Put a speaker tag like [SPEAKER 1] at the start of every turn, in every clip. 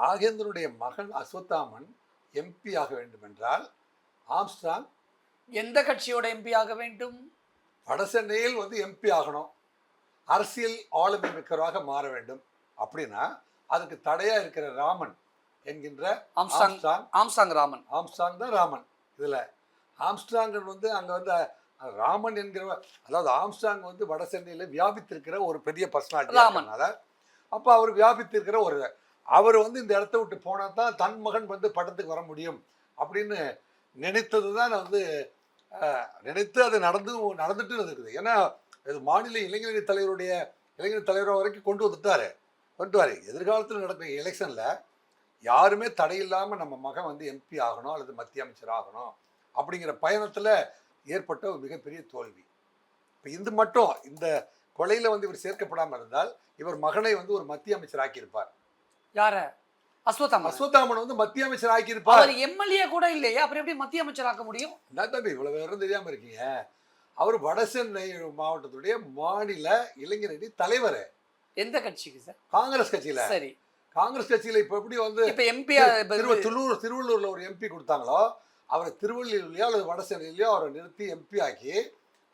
[SPEAKER 1] நாகேந்திரனுடைய மகன் அஸ்வத்தாமன் எம்பி ஆக வேண்டும் என்றால் ஆம்ஸ்ட்ராங்
[SPEAKER 2] எந்த கட்சியோட எம்பி ஆக வேண்டும்?
[SPEAKER 1] வடசென்னையில் வந்து எம்பி ஆகணும், அரசியல் ஆளுமை மிக்கவராக மாற வேண்டும். அப்படின்னா அதுக்கு தடையா இருக்கிற ராமன் என்கின்ற
[SPEAKER 2] ஆம்ஸ்ட்ராங் ராமன்.
[SPEAKER 1] ஆம்ஸ்ட்ராங் தான் ராமன். இதுல ஆம்ஸ்ட்ராங் வந்து அங்க வந்து ராமன் என்கிற, அதாவது ஆம்ஸ்ட்ராங் வந்து வடசென்னையில வியாபித்திருக்கிற ஒரு பெரிய பர்சனாலிட்டி. அப்ப அவர் வியாபித்திருக்கிற அவர் வந்து இந்த இடத்த விட்டு போனா தான் தன் மகன் வந்து படத்துக்கு வர முடியும் அப்படின்னு நினைத்தது தான் வந்து நினைத்து அது நடந்துட்டு இருக்குது. ஏன்னா இது மாநில இளைஞர் தலைவராக வரைக்கும் கொண்டு வந்துட்டாரு. எதிர்காலத்தில் நடக்கிற எலெக்ஷன்ல யாருமே தடையில்லாமல் நம்ம மகன் வந்து எம்பி ஆகணும் அல்லது மத்திய அமைச்சர் ஆகணும் அப்படிங்கிற பயணத்தில் ஏற்பட்ட ஒரு மிகப்பெரிய தோல்வி. இப்போ இது மட்டும் இந்த கொலையில் வந்து இவர் சேர்க்கப்படாமல் இருந்தால் இவர் மகனை வந்து ஒரு மத்திய அமைச்சர் ஆக்கியிருப்பார்.
[SPEAKER 2] யார?
[SPEAKER 1] அஸ்வத்தாமன் வந்து மத்திய அமைச்சர் ஆக்கியிருப்பார்.
[SPEAKER 2] எம்எல்ஏ கூட இல்லையா, அப்புறம் எப்படி மத்திய அமைச்சர் ஆக்க முடியும்?
[SPEAKER 1] என்ன தம்பி இவ்வளவு விவரம் தெரியாம இருக்கீங்க? அவர் வடசென்னை மாவட்டத்துடைய மாநில இளைஞரணி தலைவர்.
[SPEAKER 2] எந்த கட்சிக்கு சார்?
[SPEAKER 1] காங்கிரஸ் கட்சியில.
[SPEAKER 2] சரி,
[SPEAKER 1] காங்கிரஸ் கட்சியில இப்ப எப்படி வந்து
[SPEAKER 2] எம்பி
[SPEAKER 1] திருவள்ளூர்ல ஒரு எம்பி கொடுத்தாங்களோ, அவரை திருவள்ளூர்லயோ அல்லது வடசென்னையிலயோ அவரை நிறுத்தி எம்பி ஆக்கி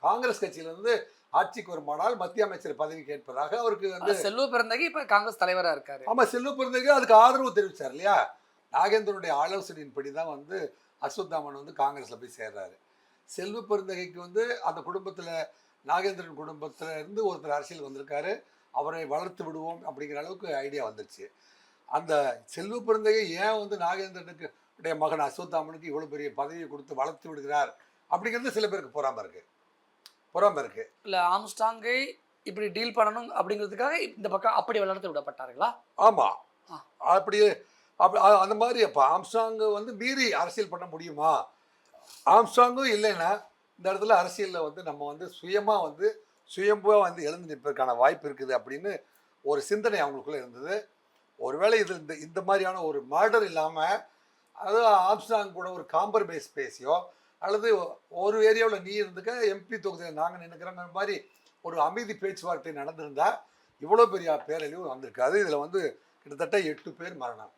[SPEAKER 1] காங்கிரஸ் கட்சியில இருந்து ஆட்சிக்கு வருமானால் மத்திய அமைச்சர் பதவி கேட்பதாக அவருக்கு வந்து
[SPEAKER 2] செல்வ பெருந்தகை இப்ப காங்கிரஸ் தலைவரா இருக்காரு.
[SPEAKER 1] ஆமா, செல்வ பெருந்தகை அதுக்கு ஆதரவு தெரிவிச்சார் இல்லையா? நாகேந்திரனுடைய ஆலோசனையின்படி தான் வந்து அஸ்வத்தாமன் வந்து காங்கிரஸ்ல போய் சேர்றாரு. செல்வ பெருந்தகைக்கு வந்து அந்த குடும்பத்துல நாகேந்திரன் குடும்பத்துல இருந்து ஒருத்தர் அரசியல் வந்திருக்காரு, அவரை வளர்த்து விடுவோம் அப்படிங்கிற அளவுக்கு ஐடியா வந்துருச்சு. அந்த செல்வ பெருந்தகை ஏன் வந்து நாகேந்திரனுக்கு மகன் அஸ்வத்தாமனுக்கு இவ்வளவு பெரிய பதவியை கொடுத்து வளர்த்து விடுகிறார் அப்படிங்கிறது சில பேருக்கு பொறாம இருக்கு.
[SPEAKER 2] இல்ல ஆம்ஸ்ட்ராங்கை இப்படி டீல் பண்ணணும் அப்படிங்கிறதுக்காக இந்த பக்கம் அப்படி வளர்த்து விடப்பட்டார்களா?
[SPEAKER 1] ஆமா, அப்படியே அந்த மாதிரி. அப்ப ஆம்ஸ்ட்ராங் வந்து மீறி அரசியல் பண்ண முடியுமா? ஆம்ஸ்ட்ராங்கும் இல்லைன்னா இந்த இடத்துல அரசியல்ல வந்து நம்ம வந்து சுயம்புவா வந்து எழுந்து நிற்பதற்கான வாய்ப்பு இருக்குது அப்படின்னு ஒரு சிந்தனை அவங்களுக்குள்ள இருந்தது. ஒருவேளை இது இந்த மாதிரியான ஒரு மர்டர் இல்லாம, அதாவது ஆம்ஸ்ட்ராங் கூட ஒரு காம்ப்ரமைஸ் பேசியோ அல்லது ஒரு ஏரியாவில் நீ இருந்துக்க எம்பி தொகுதியில் நாங்கள் நினைக்கிறோங்கிற மாதிரி ஒரு அமைதி பேச்சுவார்த்தை நடந்திருந்தா இவ்வளோ பெரிய பேரழிவு வந்திருக்காது. இதில் வந்து கிட்டத்தட்ட 8 பேர் மரணம்.